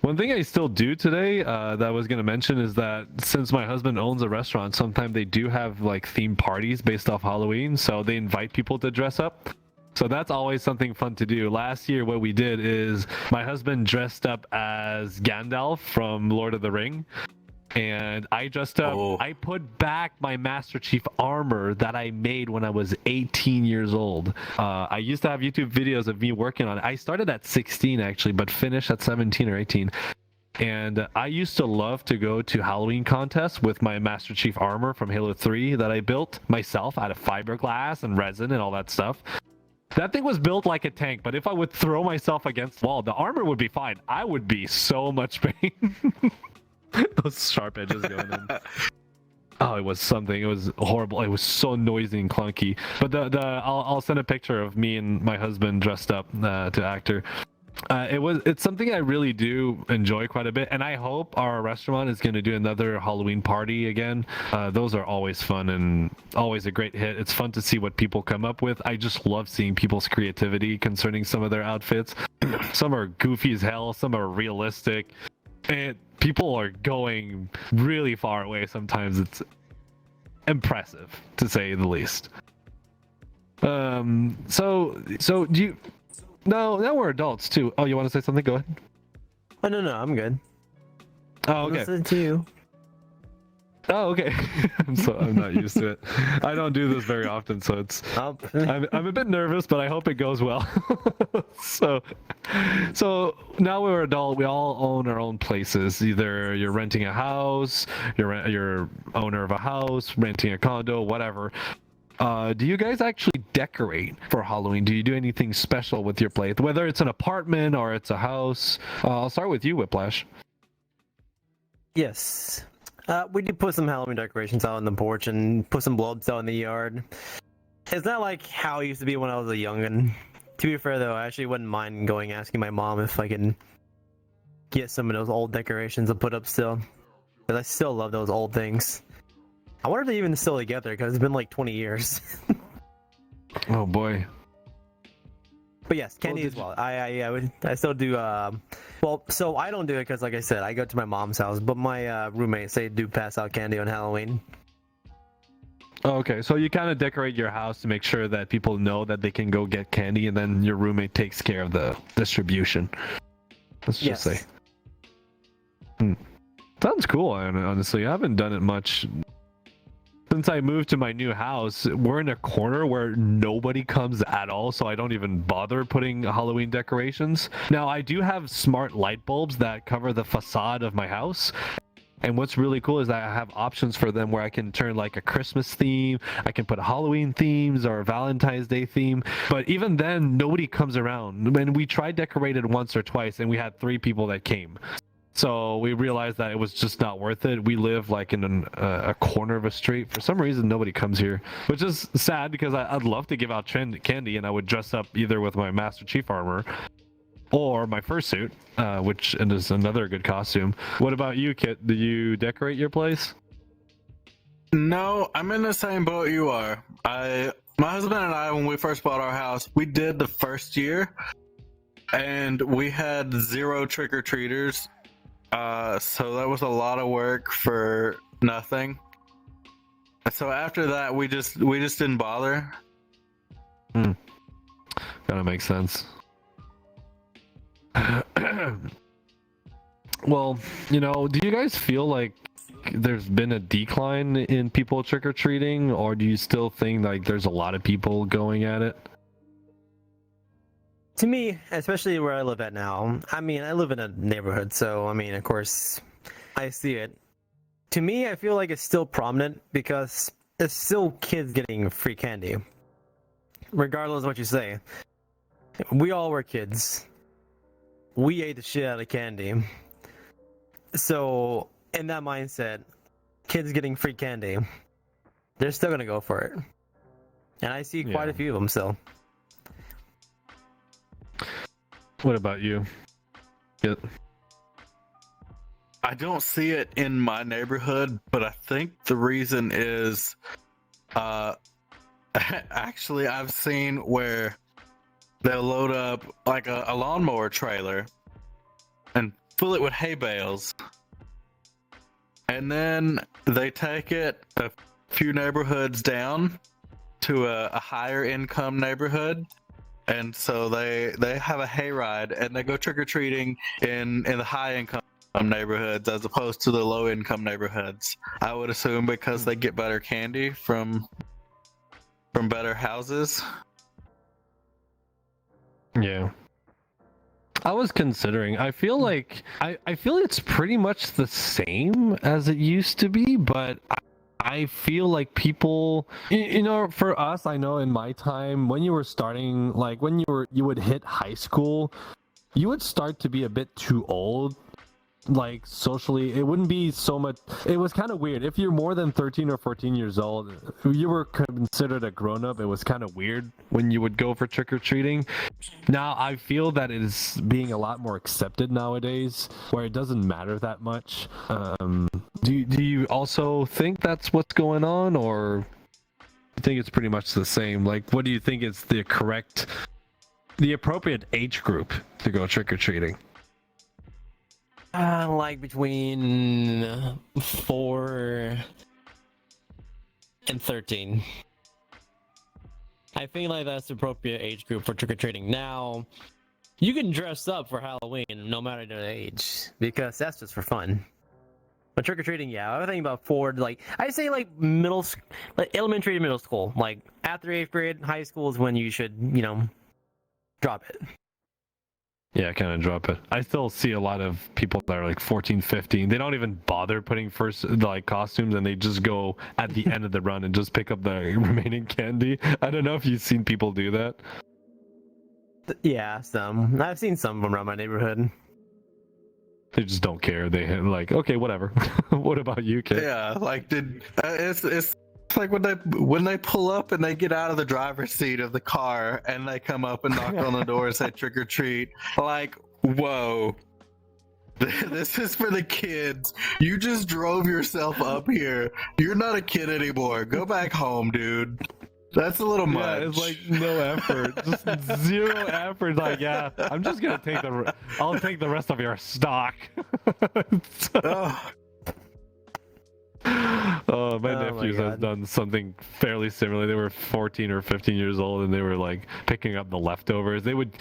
One thing I still do today that I was going to mention is that since my husband owns a restaurant, sometimes they do have like theme parties based off Halloween. So they invite people to dress up. So that's always something fun to do. Last year, what we did is my husband dressed up as Gandalf from Lord of the Ring. And I dressed up, I put back my Master Chief armor that I made when I was 18 years old. I used to have YouTube videos of me working on it. I started at 16 actually, but finished at 17 or 18. And I used to love to go to Halloween contests with my Master Chief armor from Halo 3 that I built myself out of fiberglass and resin and all that stuff. That thing was built like a tank, but if I would throw myself against the wall, the armor would be fine. I would be so much pain. Those sharp edges going in. Oh, it was something. It was horrible. It was so noisy and clunky. But I'll send a picture of me and my husband dressed up to actor. It's something I really do enjoy quite a bit, and I hope our restaurant is going to do another Halloween party again. Those are always fun and always a great hit. It's fun to see what people come up with. I just love seeing people's creativity concerning some of their outfits. Some are goofy as hell, some are realistic, and people are going really far away. Sometimes it's impressive, to say the least. So do you? No, now we're adults too. Oh, you want to say something? Go ahead. Oh no, I'm good. Oh, okay. Listen to you. Oh, okay. I'm not used to it. I don't do this very often, so it's. I'm a bit nervous, but I hope it goes well. So now we're adult. We all own our own places. Either you're renting a house, you're owner of a house, renting a condo, whatever. Do you guys actually decorate for Halloween? Do you do anything special with your place? Whether it's an apartment or it's a house. I'll start with you, Whiplash. Yes. We did put some Halloween decorations out on the porch and put some blow-ups out in the yard. It's not like how it used to be when I was a youngin'. To be fair though, I actually wouldn't mind going asking my mom if I can get some of those old decorations to put up still. Because I still love those old things. I wonder if they're even still together because it's been like 20 years. Oh boy. But yes, candy as well. I still do. Well, so I don't do it because, like I said, I go to my mom's house. But my roommates, they do pass out candy on Halloween. Oh, okay, so you kind of decorate your house to make sure that people know that they can go get candy, and then your roommate takes care of the distribution. Let's just say. Sounds cool. Honestly, I haven't done it much. Since I moved to my new house, we're in a corner where nobody comes at all, so I don't even bother putting Halloween decorations. Now, I do have smart light bulbs that cover the facade of my house. And what's really cool is that I have options for them where I can turn like a Christmas theme, I can put Halloween themes or a Valentine's Day theme. But even then, nobody comes around. When we tried decorated once or twice, and we had 3 people that came. So we realized that it was just not worth it. We live like in a corner of a street. For some reason, nobody comes here, which is sad because I'd love to give out candy, and I would dress up either with my Master Chief armor or my fursuit, which is another good costume. What about you, Kit? Do you decorate your place? No, I'm in the same boat you are. My husband and I, when we first bought our house, we did the first year, and we had 0 trick-or-treaters. So that was a lot of work for nothing. So after that, we just didn't bother. Kind of makes sense. Well, do you guys feel like there's been a decline in people trick-or-treating, or do you still think like there's a lot of people going at it? To me, especially where I live at now, I mean, I live in a neighborhood, so I mean, of course, I see it. To me, I feel like it's still prominent because it's still kids getting free candy. Regardless of what you say. We all were kids. We ate the shit out of candy. So, in that mindset, kids getting free candy, they're still gonna go for it. And I see quite a few of them still. What about you? I don't see it in my neighborhood, but I think the reason is actually I've seen where they'll load up like a lawnmower trailer and fill it with hay bales, and then they take it a few neighborhoods down to a higher income neighborhood. And so they have a hayride and they go trick-or-treating in the high income neighborhoods as opposed to the low income neighborhoods. I would assume because they get better candy from better houses. Yeah. I was considering. I feel like I feel it's pretty much the same as it used to be, but I feel like people, you know, for us, I know in my time, when you were starting, like when you would hit high school, you would start to be a bit too old. Like socially, it wouldn't be so much. It was kind of weird. If you're more than 13 or 14 years old, you were considered a grown-up. It was kind of weird when you would go for trick-or-treating. Now I feel that it is being a lot more accepted nowadays, where it doesn't matter that much. Do you also think that's what's going on, or you think it's pretty much the same? Like, what do you think is the appropriate age group to go trick-or-treating? Like between 4 and 13. I think like that's the appropriate age group for trick-or-treating. Now, you can dress up for Halloween no matter the age, because that's just for fun. But trick-or-treating, yeah, I think about 4 to like, I say like like elementary to middle school. Like after 8th grade, high school is when you should, you know, drop it. Yeah, kind of drop it. I still see a lot of people that are like 14, 15. They don't even bother putting first like costumes, and they just go at the end of the run and just pick up the remaining candy. I don't know if you've seen people do that. Yeah, some. I've seen some of them around my neighborhood. They just don't care. They like, okay, whatever. What about you, kid? Yeah, like it's like when they pull up and they get out of the driver's seat of the car and they come up and knock on the door and say trick or treat. Like, whoa. This is for the kids. You just drove yourself up here. You're not a kid anymore. Go back home, dude. That's a little much. Yeah, it's like no effort. Just zero effort. Like, yeah, I'm just gonna I'll take the rest of your stock. My nephews have done something fairly similar. They were 14 or 15 years old, and they were like picking up the leftovers. They would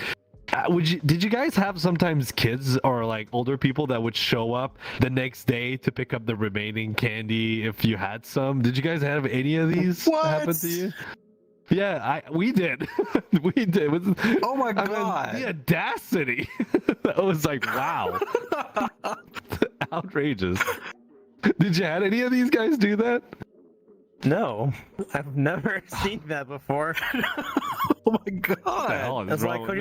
did you guys have sometimes kids or like older people that would show up the next day to pick up the remaining candy if you had some? Did you guys have any of these happen to you? Yeah, we did. We did. Oh my god! The audacity! That was like, wow, outrageous. Did you have any of these guys do that? No, I've never seen that before. Oh my god! It's like, can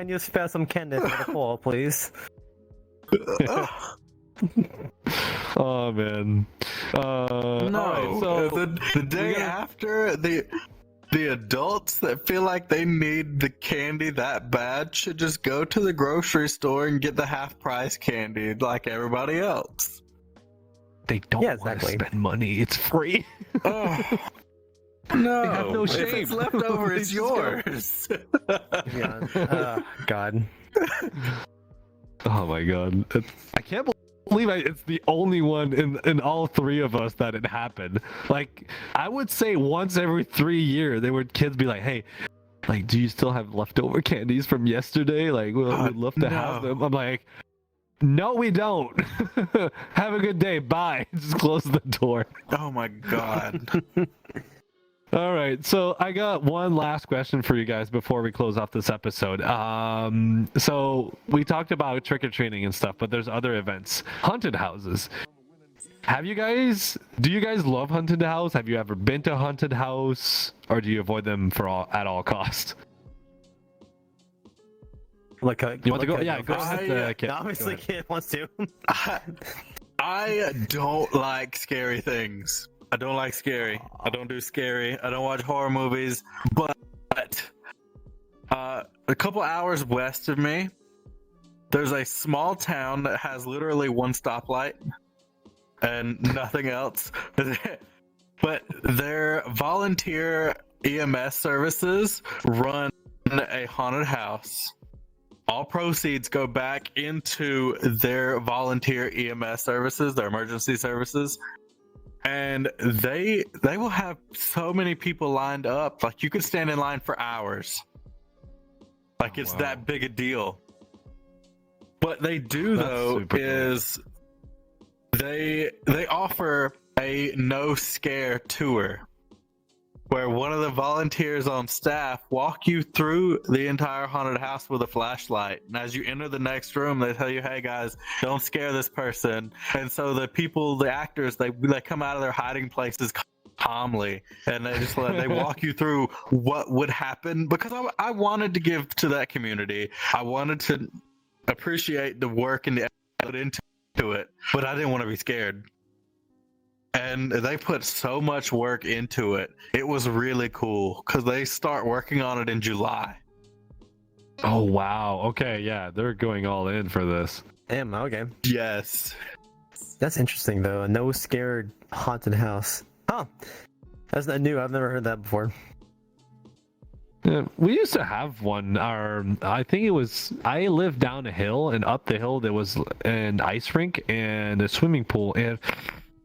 you spare some candy for the poor, please? Oh man. No. Right, so the day after, the adults that feel like they need the candy that bad should just go to the grocery store and get the half price candy like everybody else. They don't want to spend money. It's free. Oh. No, they have no shame. If it's left over, it's yours. Yeah. God. Oh my god. I can't believe it's the only one in all three of us that it happened. Like, I would say once every 3 years, kids be like, hey, like, do you still have leftover candies from yesterday? Like, we'd love to have them. I'm like, No, we don't. Have a good day. Bye. Just close the door. Oh my god. All right, so I got one last question for you guys before we close off this episode. So we talked about trick-or-treating and stuff, but there's other events. Haunted houses. Do you guys love haunted house? Have you ever been to a haunted house, or do you avoid them at all costs? Like, You want to go? Yeah, go ahead, Kit. Obviously, Go ahead. Kit wants to. I don't like scary things. I don't like scary. I don't do scary. I don't watch horror movies. But a couple hours west of me, there's a small town that has literally one stoplight and nothing else. But their volunteer EMS services run a haunted house. All proceeds go back into their volunteer EMS services, their emergency services. And they will have so many people lined up. Like, you could stand in line for hours. Like, it's that big a deal. What they do, though, is they offer a no scare tour, where one of the volunteers on staff walk you through the entire haunted house with a flashlight. And as you enter the next room, they tell you, hey guys, don't scare this person. And so the actors, they come out of their hiding places calmly, and they walk you through what would happen. Because I wanted to give to that community. I wanted to appreciate the work and the effort into it, but I didn't want to be scared. And they put so much work into it. It was really cool because they start working on it in July. Oh, wow. Okay, yeah, they're going all in for this. Damn, okay. Yes. That's interesting, though. A no scared haunted house. Huh. That's not new. I've never heard that before. Yeah, we used to have one. I lived down a hill, and up the hill there was an ice rink and a swimming pool, and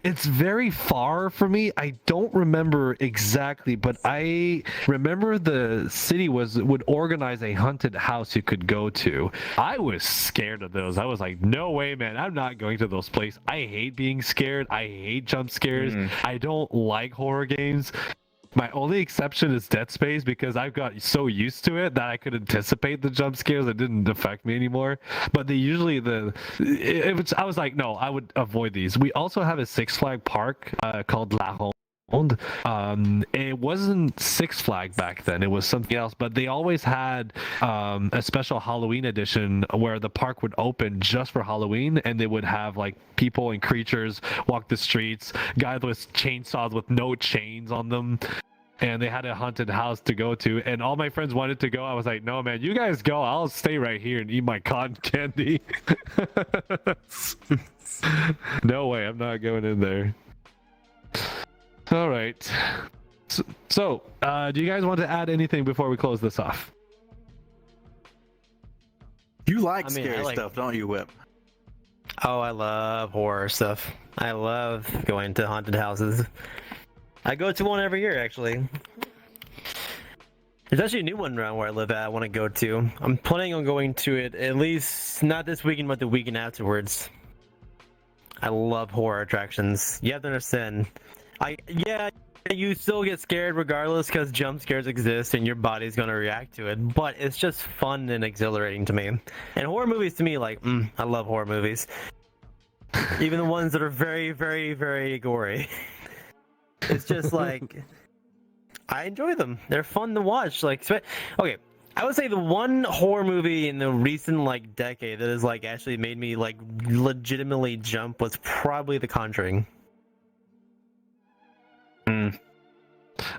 it's very far for me. I don't remember exactly, but I remember the city would organize a haunted house you could go to. I was scared of those. I was like, no way, man. I'm not going to those places. I hate being scared. I hate jump scares. I don't like horror games. My only exception is Dead Space, because I've got so used to it that I could anticipate the jump scares. It didn't affect me anymore. But I was like, no, I would avoid these. We also have a Six Flag park called La Ronde. It wasn't Six Flag back then. It was something else. But they always had a special Halloween edition where the park would open just for Halloween, and they would have like people and creatures walk the streets, guys with chainsaws with no chains on them. And they had a haunted house to go to, and all my friends wanted to go. I was like, no, man, you guys go. I'll stay right here and eat my cotton candy. No way, I'm not going in there. All right. So, do you guys want to add anything before we close this off? You like scary stuff, don't you, Whip? Oh, I love horror stuff. I love going to haunted houses. I go to one every year, actually. There's actually a new one around where I live at I want to go to. I'm planning on going to it at least not this weekend, but the weekend afterwards. I love horror attractions. You have to understand. You still get scared regardless because jump scares exist and your body's going to react to it. But it's just fun and exhilarating to me. And horror movies to me, like, I love horror movies. Even the ones that are very, very, very gory. It's just like, I enjoy them. They're fun to watch. Like, okay, I would say the one horror movie in the recent like decade that has like actually made me like legitimately jump was probably The Conjuring.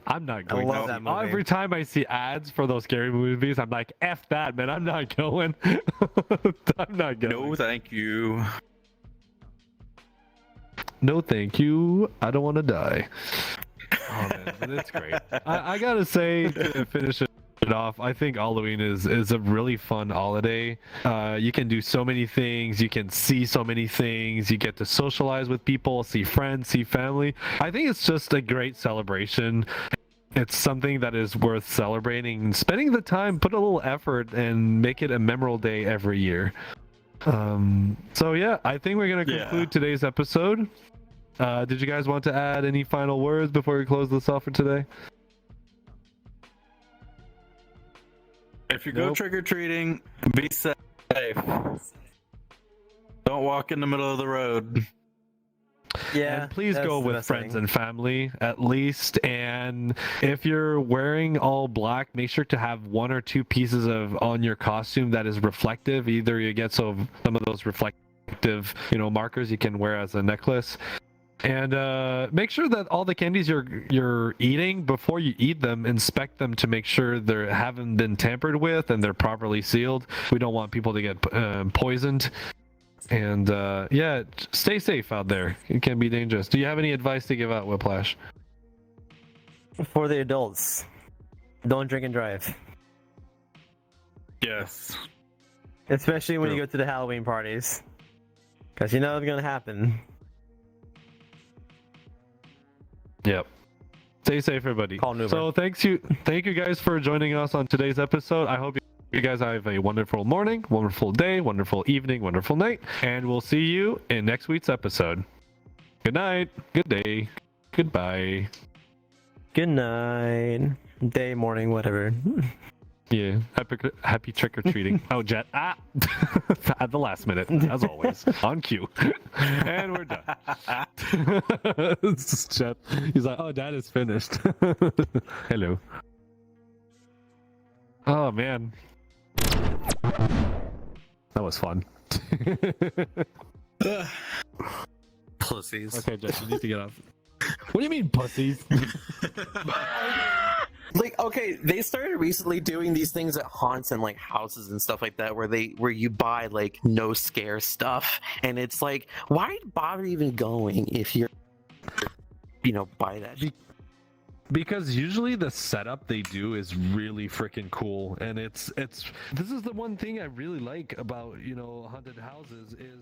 I'm not going. I love that movie. Every time I see ads for those scary movies, I'm like, F that, man. I'm not going. I'm not going. No, thank you. No, thank you. I don't want to die. Oh man, but it's great. I gotta say, to finish it off, I think Halloween is a really fun holiday. You can do so many things. You can see so many things. You get to socialize with people, see friends, see family. I think it's just a great celebration. It's something that is worth celebrating. Spending the time, put a little effort, and make it a memorable day every year. So yeah, I think we're gonna conclude today's episode. Did you guys want to add any final words before we close this off for today? If you go trick-or-treating, be safe. Don't walk in the middle of the road. Yeah, and please that's go the with best friends thing. and family at least. And if you're wearing all black, make sure to have 1 or 2 pieces of on your costume that is reflective. Either you get some of those reflective, markers you can wear as a necklace. And make sure that all the candies you're eating, before you eat them, inspect them to make sure they haven't been tampered with and they're properly sealed. We don't want people to get poisoned. And stay safe out there. It can be dangerous. Do you have any advice to give out, Whiplash? For the adults, don't drink and drive. Yes. Especially when you go to the Halloween parties. Because you know it's going to happen. Yep. Stay safe, everybody. Call an Uber. So thank you guys for joining us on today's episode. I hope you guys have a wonderful morning, wonderful day, wonderful evening, wonderful night, and we'll see you in next week's episode. Good night, good day, goodbye. Good night. Day, morning, whatever. Yeah, happy trick-or-treating. Oh, Jet. At the last minute, as always. On cue. And we're done. This is Jet. He's like, oh, Dad is finished. Hello. Oh, man. That was fun. Pussies. Okay, Jet, you need to get off. What do you mean, pussies? Like, okay, they started recently doing these things at haunts and like houses and stuff like that, where you buy like no scare stuff, and it's like, why bother even going if you're, buy that shit? Because usually the setup they do is really freaking cool, and this is the one thing I really like about haunted houses is